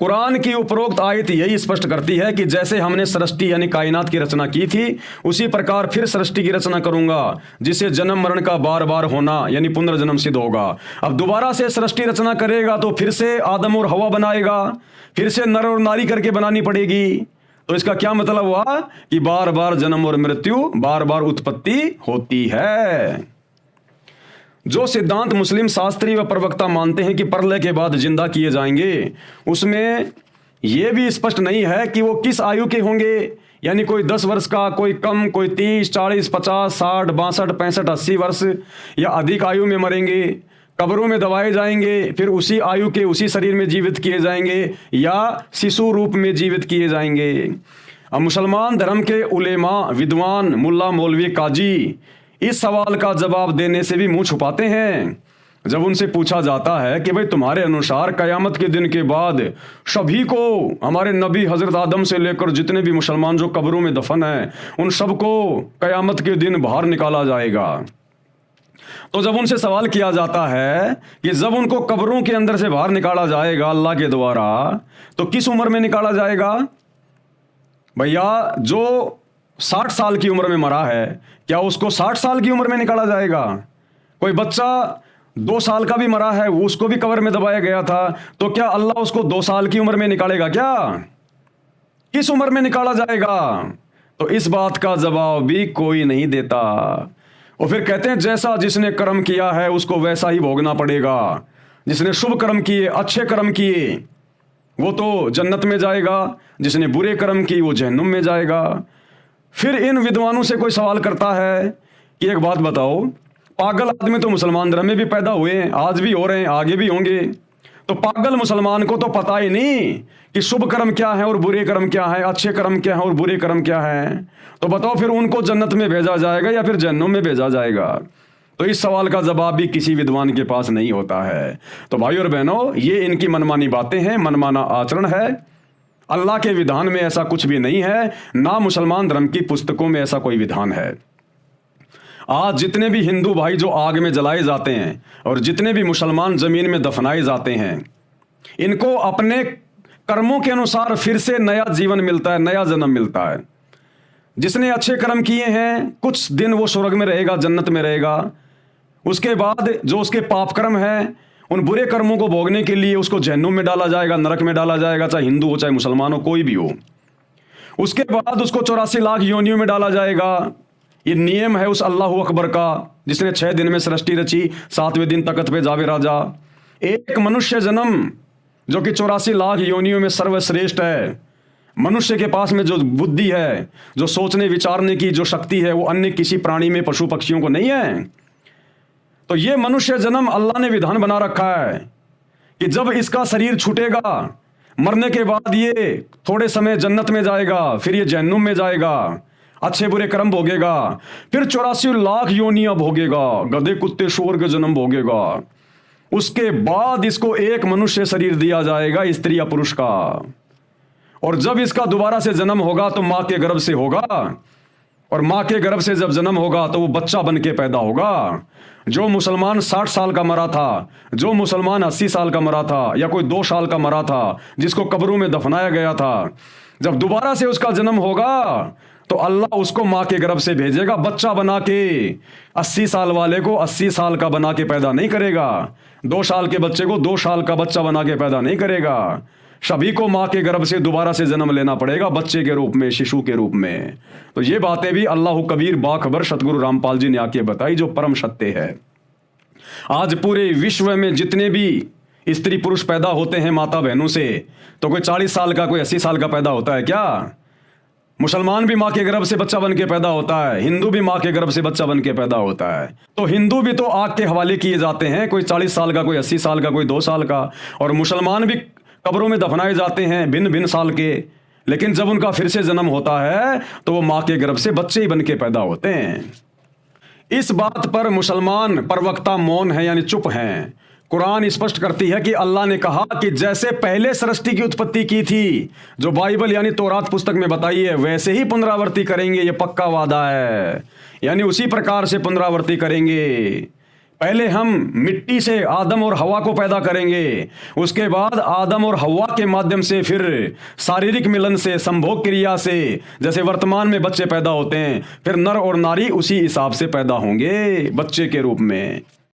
कुरान की उपरोक्त आयत यही स्पष्ट करती है कि जैसे हमने सृष्टि यानी कायनात की रचना की थी, उसी प्रकार फिर सृष्टि की रचना करूंगा, जिससे जन्म मरण का बार बार होना यानी पुनर्जन्म सिद्ध होगा। अब दोबारा से सृष्टि रचना करेगा तो फिर से आदम और हवा बनाएगा, फिर से नर और नारी करके बनानी पड़ेगी। तो इसका क्या मतलब हुआ कि बार बार जन्म और मृत्यु, बार बार उत्पत्ति होती है। जो सिद्धांत मुस्लिम शास्त्री व प्रवक्ता मानते हैं कि प्रलय के बाद जिंदा किए जाएंगे, उसमें यह भी स्पष्ट नहीं है कि वो किस आयु के होंगे, यानी कोई 10 वर्ष का, कोई कम, कोई 30, 40, 50, 60, 62, 65, 80 वर्ष या अधिक आयु में मरेंगे, कब्रों में दबाए जाएंगे, फिर उसी आयु के उसी शरीर में जीवित किए जाएंगे या शिशु रूप में जीवित किए जाएंगे। अब मुसलमान धर्म के उलेमा, विद्वान, मुल्ला, मौलवी, काजी इस सवाल का जवाब देने से भी मुंह छुपाते हैं। जब उनसे पूछा जाता है कि भाई तुम्हारे अनुसार कयामत के दिन के बाद सभी को, हमारे नबी हजरत आदम से लेकर जितने भी मुसलमान जो कब्रों में दफन हैं, उन सबको कयामत के दिन बाहर निकाला जाएगा। तो जब उनसे सवाल किया जाता है कि जब उनको कब्रों के अंदर से बाहर निकाला जाएगा अल्लाह के द्वारा, तो किस उम्र में निकाला जाएगा? भैया जो 60 साल की उम्र में मरा है, क्या उसको 60 साल की उम्र में निकाला जाएगा? कोई बच्चा 2 साल का भी मरा है, उसको भी कब्र में दबाया गया था, तो क्या अल्लाह उसको 2 साल की उम्र में निकालेगा? क्या किस उम्र में निकाला जाएगा? तो इस बात का जवाब भी कोई नहीं देता। और फिर कहते हैं जैसा जिसने कर्म किया है उसको वैसा ही भोगना पड़ेगा। जिसने शुभ कर्म किए, अच्छे कर्म किए, वो तो जन्नत में जाएगा, जिसने बुरे कर्म किए वो जहन्नुम में जाएगा। फिर इन विद्वानों से कोई सवाल करता है कि एक बात बताओ, पागल आदमी तो मुसलमान धर्म में भी पैदा हुए हैं, आज भी हो रहे हैं, आगे भी होंगे। तो पागल मुसलमान को तो पता ही नहीं कि शुभ कर्म क्या है और बुरे कर्म क्या है, अच्छे कर्म क्या है और बुरे कर्म क्या है। तो बताओ फिर उनको जन्नत में भेजा जाएगा या फिर जहन्नुम में भेजा जाएगा? तो इस सवाल का जवाब भी किसी विद्वान के पास नहीं होता है। तो भाई और बहनों, ये इनकी मनमानी बातें हैं, मनमाना आचरण है। अल्लाह के विधान में ऐसा कुछ भी नहीं है, ना मुसलमान धर्म की पुस्तकों में ऐसा कोई विधान है। आज जितने भी हिंदू भाई जो आग में जलाए जाते हैं और जितने भी मुसलमान जमीन में दफनाए जाते हैं, इनको अपने कर्मों के अनुसार फिर से नया जीवन मिलता है, नया जन्म मिलता है। जिसने अच्छे कर्म किए हैं, कुछ दिन वो स्वर्ग में रहेगा, जन्नत में रहेगा। उसके बाद जो उसके पाप कर्म है, उन बुरे कर्मों को भोगने के लिए उसको जहन्नुम में डाला जाएगा, नरक में डाला जाएगा, चाहे हिंदू हो चाहे मुसलमान हो, कोई भी हो। उसके बाद उसको 84 लाख योनियों में डाला जाएगा। ये नियम है उस अल्लाह अकबर का, जिसने 6 दिन में सृष्टि रची, 7वें दिन तख्त पे जावे राजा। एक मनुष्य जन्म जो कि 84 लाख योनियों में सर्वश्रेष्ठ है। मनुष्य के पास में जो बुद्धि है, जो सोचने विचारने की जो शक्ति है, वो अन्य किसी प्राणी में, पशु पक्षियों को नहीं है। तो ये मनुष्य जन्म अल्लाह ने विधान बना रखा है कि जब इसका शरीर छूटेगा, मरने के बाद ये थोड़े समय जन्नत में जाएगा, फिर ये जहन्नुम में जाएगा, अच्छे बुरे कर्म भोगेगा, फिर 84 लाख योनियां भोगेगा, गधे कुत्ते शोर के जन्म भोगेगा। उसके बाद इसको एक मनुष्य शरीर दिया जाएगा, स्त्री या पुरुष का। और जब इसका दोबारा से जन्म होगा तो मां के गर्भ से होगा, और मां के गर्भ से जब जन्म होगा तो वो बच्चा बन के पैदा होगा। जो मुसलमान 60 साल का मरा था, जो मुसलमान 80 साल का मरा था, या कोई 2 साल का मरा था, जिसको कब्रों में दफनाया गया था, जब दोबारा से उसका जन्म होगा तो अल्लाह उसको मां के गर्भ से भेजेगा बच्चा बना के। 80 साल वाले को 80 साल का बना के पैदा नहीं करेगा, 2 साल के बच्चे को 2 साल का बच्चा बना के पैदा नहीं करेगा। सभी को मां के गर्भ से दोबारा से जन्म लेना पड़ेगा, बच्चे के रूप में, शिशु के रूप में। तो ये बातें भी अल्लाह कबीर बाखबर सतगुरु रामपाल जी ने आके बताई, जो परम सत्य है। आज पूरे विश्व में जितने भी स्त्री पुरुष पैदा होते हैं माता बहनों से, तो कोई 40 साल का, कोई 80 साल का पैदा होता है क्या? मुसलमान भी मां के गर्भ से बच्चा बन के पैदा होता है, हिंदू भी मां के गर्भ से बच्चा बन के पैदा होता है। तो हिंदू भी तो आग के हवाले किए जाते हैं, कोई 40 साल का, कोई 80 साल का, कोई 2 साल का। और मुसलमान भी कब्रों में दफनाए जाते हैं भिन्न भिन्न साल के, लेकिन जब उनका फिर से जन्म होता है तो वो मां के गर्भ से बच्चे ही बन के पैदा होते हैं। इस बात पर मुसलमान प्रवक्ता मौन है, यानी चुप हैं। कुरान स्पष्ट करती है कि अल्लाह ने कहा कि जैसे पहले सृष्टि की उत्पत्ति की थी, जो बाइबल यानी तौरात पुस्तक में बताई है, वैसे ही पुनरावृत्ति करेंगे, ये पक्का वादा है। यानी उसी प्रकार से पुनरावृत्ति करेंगे। पहले हम मिट्टी से आदम और हवा को पैदा करेंगे, उसके बाद आदम और हवा के माध्यम से फिर शारीरिक मिलन से, संभोग क्रिया से, जैसे वर्तमान में बच्चे पैदा होते हैं, फिर नर और नारी उसी हिसाब से पैदा होंगे बच्चे के रूप में।